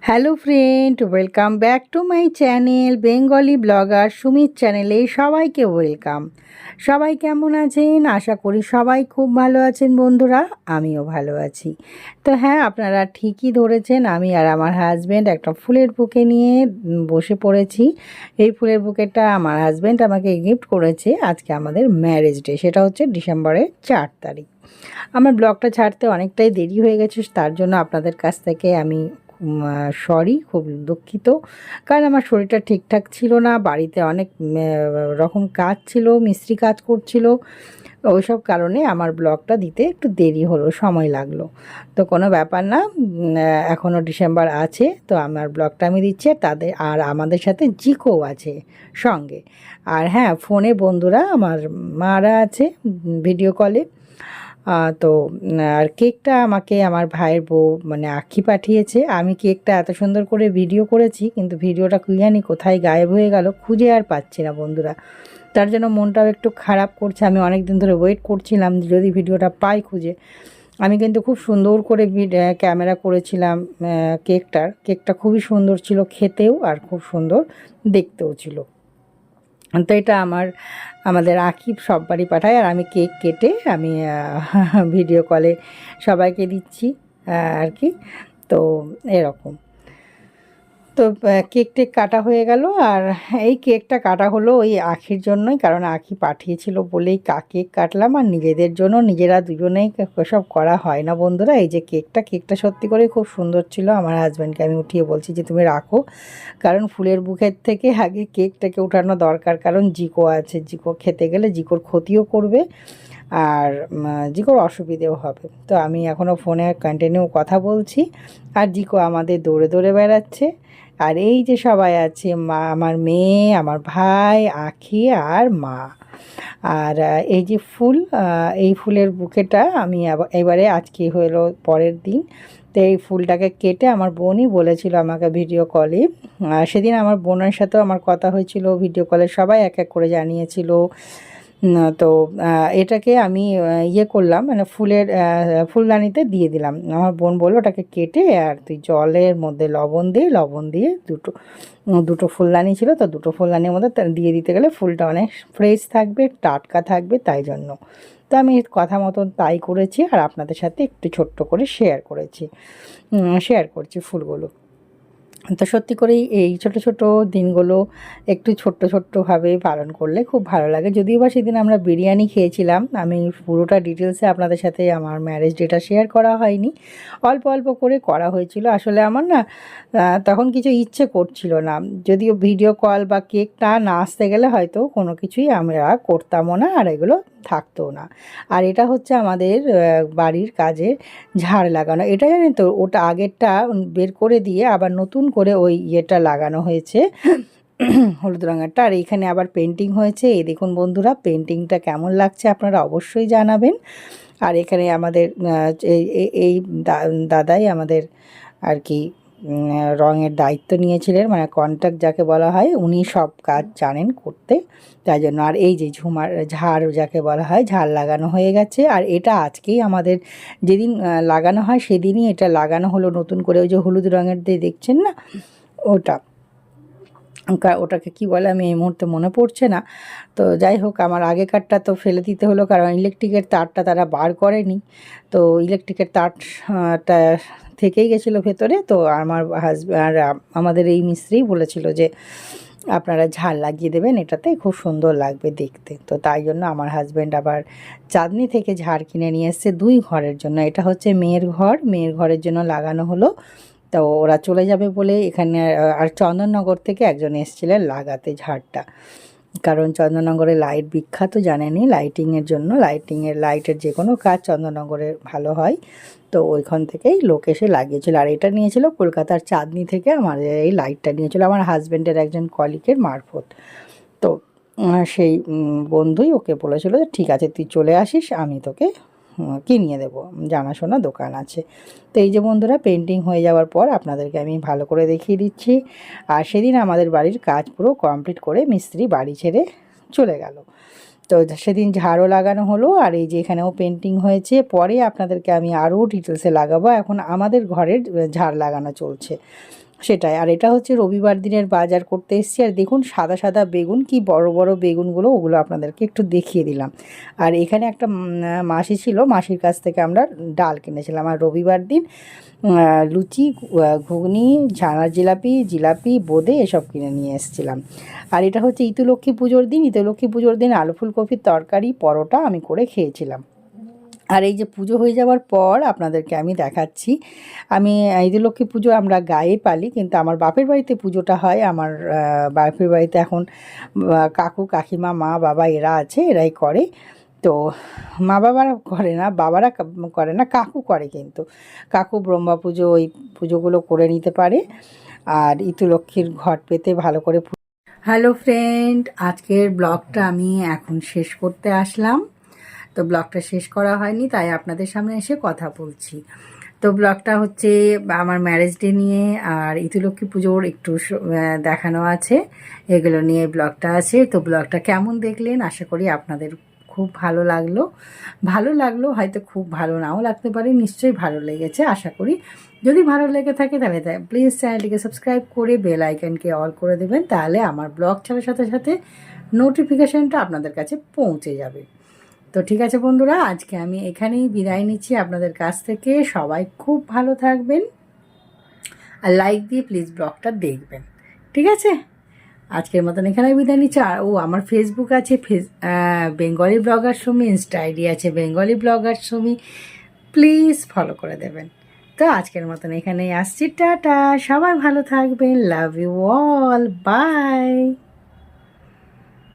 Hello friend, welcome back to my channel Bengali blogger Sumit চ্যানেলে সবাইকে welcome. সবাই কেমন আছেন? আশা করি সবাই খুব ভালো আছেন বন্ধুরা, আমিও ভালো আছি। তো হ্যাঁ, আপনারা ঠিকই ধরেছেন, আমি আর আমার হাজব্যান্ড একটা ফুলের বুকে নিয়ে বসে পড়েছি। এই ফুলের বুকেটা আমার হাজব্যান্ড আমাকে গিফট করেছে আজকে আমাদের ম্যারেজ ডে, সেটা হচ্ছে ডিসেম্বরের 4 তারিখ। আমার ব্লগটা ছাড়তে অনেকটাই দেরি হয়ে গেছে, তার জন্য আপনাদের কাছ থেকে আমি সরি, খুব দুঃখিত। কারণ আমার শরীরটা ঠিকঠাক ছিল না, বাড়িতে অনেক রকম কাজ ছিল, মিস্ত্রি কাজ করছিল, ওইসব কারণে আমার ব্লগটা দিতে একটু দেরি হলো, সময় লাগলো। তো কোনো ব্যাপার না, এখনও ডিসেম্বর আছে, তো আমার ব্লগটা আমি দিচ্ছি। আর আমাদের সাথে জিকো আছে সঙ্গে। আর হ্যাঁ, ফোনে বন্ধুরা আমার মারা আছে ভিডিও কলে। তো আর কেকটা আমাকে আমার ভাইয়ের বউ মানে আঁখি পাঠিয়েছে। আমি কেকটা এত সুন্দর করে ভিডিও করেছি, কিন্তু ভিডিওটা কি জানি কোথায় গায়েব হয়ে গেল, খুঁজে আর পাচ্ছি না বন্ধুরা। তার জন্য মনটাও একটু খারাপ করছে। আমি অনেক দিন ধরে ওয়েট করছিলাম যদি ভিডিওটা পাই খুঁজে। আমি কিন্তু খুব সুন্দর করে ক্যামেরা করেছিলাম কেকটা খুবই সুন্দর ছিল খেতেও, আর খুব সুন্দর দেখতেও ছিল। তো এটা আমাদের আঁকি সব বাড়ি পাঠায়, আর আমি কেক কেটে আমি ভিডিও কলে সবাইকে দিচ্ছি আর কি। তো এরকম। তো কেক টেক কাটা হয়ে গেল। আর এই কেকটা কাটা হলো ওই আখির জন্যই, কারণ আখি পাঠিয়েছিল বলেই কেক কাটলাম। আর নিজেদের জন্য নিজেরা দুজনেই সব করা হয় না বন্ধুরা। এই যে কেকটা সত্যি করে খুব সুন্দর ছিল। আমার হাজব্যান্ডকে আমি উঠিয়ে বলছি যে তুমি রাখো, কারণ ফুলের বুকের থেকে আগে কেকটাকে উঠানো দরকার, কারণ জিকো আছে, জিকো খেতে গেলে জিকোর ক্ষতিও করবে, আর জিকোর অসুবিধেও হবে। তো আমি এখনও ফোনে কন্টিনিউ কথা বলছি, আর জিকো আমাদের দৌড়ে দৌড়ে বেড়াচ্ছে। আর এই যে সবাই আছে, আমার মেয়ে, আমার ভাই, আখি আর মা। আর এই যে এই ফুলের বুকেটা আমি এবারে আজকে হলো পরের দিন। তো এই ফুলটাকে কেটে আমার বোনই বলেছিল আমাকে ভিডিও কলে। সেদিন আমার বোনের সাথেও আমার কথা হয়েছিল, ভিডিও কলে সবাই এক এক করে জানিয়েছিল। তো এটাকে আমি ইয়ে করলাম, মানে ফুলদানিতে দিয়ে দিলাম। আমার বোন বলল ওটাকে কেটে আর তুই জলের মধ্যে লবণ দিয়ে দুটো ফুলদানি ছিল, তো দুটো ফুলদানির মধ্যে দিয়ে দিতে গেলে ফুলটা অনেক ফ্রেশ থাকবে, টাটকা থাকবে, তাই জন্য। তো আমি কথা মতন তাই করেছি, আর আপনাদের সাথে একটু ছোট্ট করে শেয়ার করছি ফুলগুলো। তো সত্যি করেই এই ছোট ছোট দিনগুলো একটু ছোট্টভাবে পালন করলে খুব ভালো লাগে। যদিও বা সেদিন আমরা বিরিয়ানি খেয়েছিলাম, আমি পুরোটা ডিটেলসে আপনাদের সাথে আমার ম্যারেজ ডেটা শেয়ার করা হয়নি, অল্প অল্প করে করা হয়েছিল। আসলে আমার না তখন কিছু ইচ্ছে করছিল না, যদিও ভিডিও কল বা কেকটা না আসতে গেলে হয়তো কোনো কিছুই আমরা করতামও না, আর এগুলো থাকতোও না। আর এটা হচ্ছে আমাদের বাড়ির কাজে ঝাড় লাগানো। এটা জানেন তো, ওটা আগেরটা বের করে দিয়ে আবার নতুন করে ওই ইয়েটা লাগানো হয়েছে, হলুদ রঙেরটা। আর এইখানে আবার পেন্টিং হয়েছে। এই দেখুন বন্ধুরা, পেন্টিংটা কেমন লাগছে আপনারা অবশ্যই জানাবেন। আর এখানে আমাদের এই দাদাই আমাদের আর কি রঙের দায়িত্ব নিয়েছিলেন, মানে কন্ট্রাক্ট যাকে বলা হয়, উনি সব কাজ জানেন করতে, তাই জন্য। আর এই যে ঝাড় যাকে বলা হয়, ঝাড় লাগানো হয়ে গেছে। আর এটা আজকেই আমাদের যেদিন লাগানো হয় সেদিনই এটা লাগানো হলো নতুন করে, ওই যে হলুদ রঙের দিয়ে দেখছেন না ওটা, ওটাকে কি বলে আমি এই মুহূর্তে মনে পড়ছে না। তো যাই হোক, আমার আগেকারটা তো ফেলে দিতে হলো, কারণ ইলেকট্রিকের তারটা তারা বার করেনি। তো ইলেকট্রিকের তারটা থেকেই গেছিলো ভেতরে। তো আমার হাজব্যান্ড আমাদের এই মিস্ত্রি বলেছিল যে আপনারা ঝাড় লাগিয়ে দেবেন, এটাতে খুব সুন্দর লাগবে দেখতে। তো তাই জন্য আমার হাজব্যান্ড আবার চাঁদনি থেকে ঝাড় কিনে নিয়ে এসছে 2 ঘরের জন্য। এটা হচ্ছে মেয়ের ঘরের জন্য লাগানো হলো। তো ওরা চলে যাবে বলে এখানে, আর চন্দননগর থেকে একজন এসেছিলেন লাগাতে ঝাড়টা, কারণ চন্দননগরে লাইট বিখ্যাত জানেনই লাইটিংয়ের জন্য। লাইটের যে কোনো কাজ চন্দননগরে ভালো হয়। তো ওইখান থেকেই লোক এসে লাগিয়েছিল। আর এটা নিয়েছিল কলকাতার চাঁদনি থেকে, আমাদের এই লাইটটা নিয়েছিল আমার হাজব্যান্ডের একজন কলিগের মারফত। তো সেই বন্ধুই ওকে বলেছিল যে ঠিক আছে তুই চলে আসিস, আমি তোকে কিনিয়ে দেবো, জানাশোনা দোকান আছে। তো এই যে বন্ধুরা, পেন্টিং হয়ে যাওয়ার পর আপনাদেরকে আমি ভালো করে দেখিয়ে দিচ্ছি। আর সেদিন আমাদের বাড়ির কাজ পুরো কমপ্লিট করে মিস্ত্রি বাড়ি ছেড়ে চলে গেল। তো সেদিন ঝাড়ও লাগানো হলো, আর এই যে এখানেও পেন্টিং হয়েছে। পরে আপনাদেরকে আমি আরও ডিটেলসে লাগাবো। এখন আমাদের ঘরের ঝাড় লাগানো চলছে। সেটাই। আর এটা হচ্ছে রবিবার দিনের বাজার করতে এসেছি। আর দেখুন সাদা সাদা বেগুন, কি বড় বড় বেগুনগুলো, ওগুলো আপনাদেরকে একটু দেখিয়ে দিলাম। আর এখানে একটা মাসি ছিল, মাসির কাছ থেকে আমরা ডাল কিনেছিলাম। আর রবিবার দিন লুচি, ঘুগনি, ছানার জিলাপি, জিলাপি, বোঁদে এসব কিনে নিয়ে এসেছিলাম। আর এটা হচ্ছে ইতুলক্ষ্মী পুজোর দিন। ইতুলক্ষ্মী পুজোর দিন আলু ফুলকপির তরকারি, পরোটা আমি করে খেয়েছিলাম। আর এই যে পুজো হয়ে যাওয়ার পর আপনাদেরকে আমি দেখাচ্ছি, আমি ইদুলক্ষ্মী পুজো আমরা গায়ে পালি, কিন্তু আমার বাপের বাড়িতে পুজোটা হয়। আমার বাপের বাড়িতে এখন কাকু কাকিমা মা বাবা এরা আছে, এরাই করে। তো মা বাবারা করে না, বাবারা করে না, কাকু করে। কিন্তু কাকু ব্রহ্মা পুজো, ওই পুজোগুলো করে নিতে পারে। আর ইতুলক্ষ্মীর ঘট পেতে ভালো করে। হ্যালো ফ্রেন্ড, আজকের ব্লগটা আমি এখন শেষ করতে আসলাম। তো ব্লগটা শেষ করা হয়নি, তাই আপনাদের সামনে এসে কথা বলছি। তো ব্লগটা হচ্ছে আমার ম্যারেজ ডে নিয়ে আর ইতুলক্ষ্মী পুজোর একটু দেখানো আছে, এগুলো নিয়ে ব্লগটা আছে। তো ব্লগটা কেমন দেখলেন, আশা করি আপনাদের খুব ভালো লাগলো। ভালো লাগলো, হয়তো খুব ভালো নাও লাগতে পারে, নিশ্চয়ই ভালো লেগেছে আশা করি। যদি ভালো লেগে থাকে তাহলে প্লিজ চ্যানেলটিকে সাবস্ক্রাইব করে বেল আইকনকে অল করে দেবেন, তাহলে আমার ব্লগ ছাড়ার সাথে সাথে নোটিফিকেশানটা আপনাদের কাছে পৌঁছে যাবে। তো ঠিক আছে বন্ধুরা, আজকে আমি এখানেই বিদায় নিচ্ছি আপনাদের কাছ থেকে। সবাই খুব ভালো থাকবেন, আর লাইক দিয়ে প্লিজ ব্লগটা দেখবেন। ঠিক আছে, আজকের মতন এখানেই বিদায় নিচ্ছি। আর আমার ফেসবুক আছে, Bengali blogger Sumi, insta ID আছে Bengali blogger Sumi, please follow করে দেবেন। তো আজকের মতন এখানেই আসছি, টাটা। সবাই ভালো থাকবেন, লাভ ইউ অল, বাই।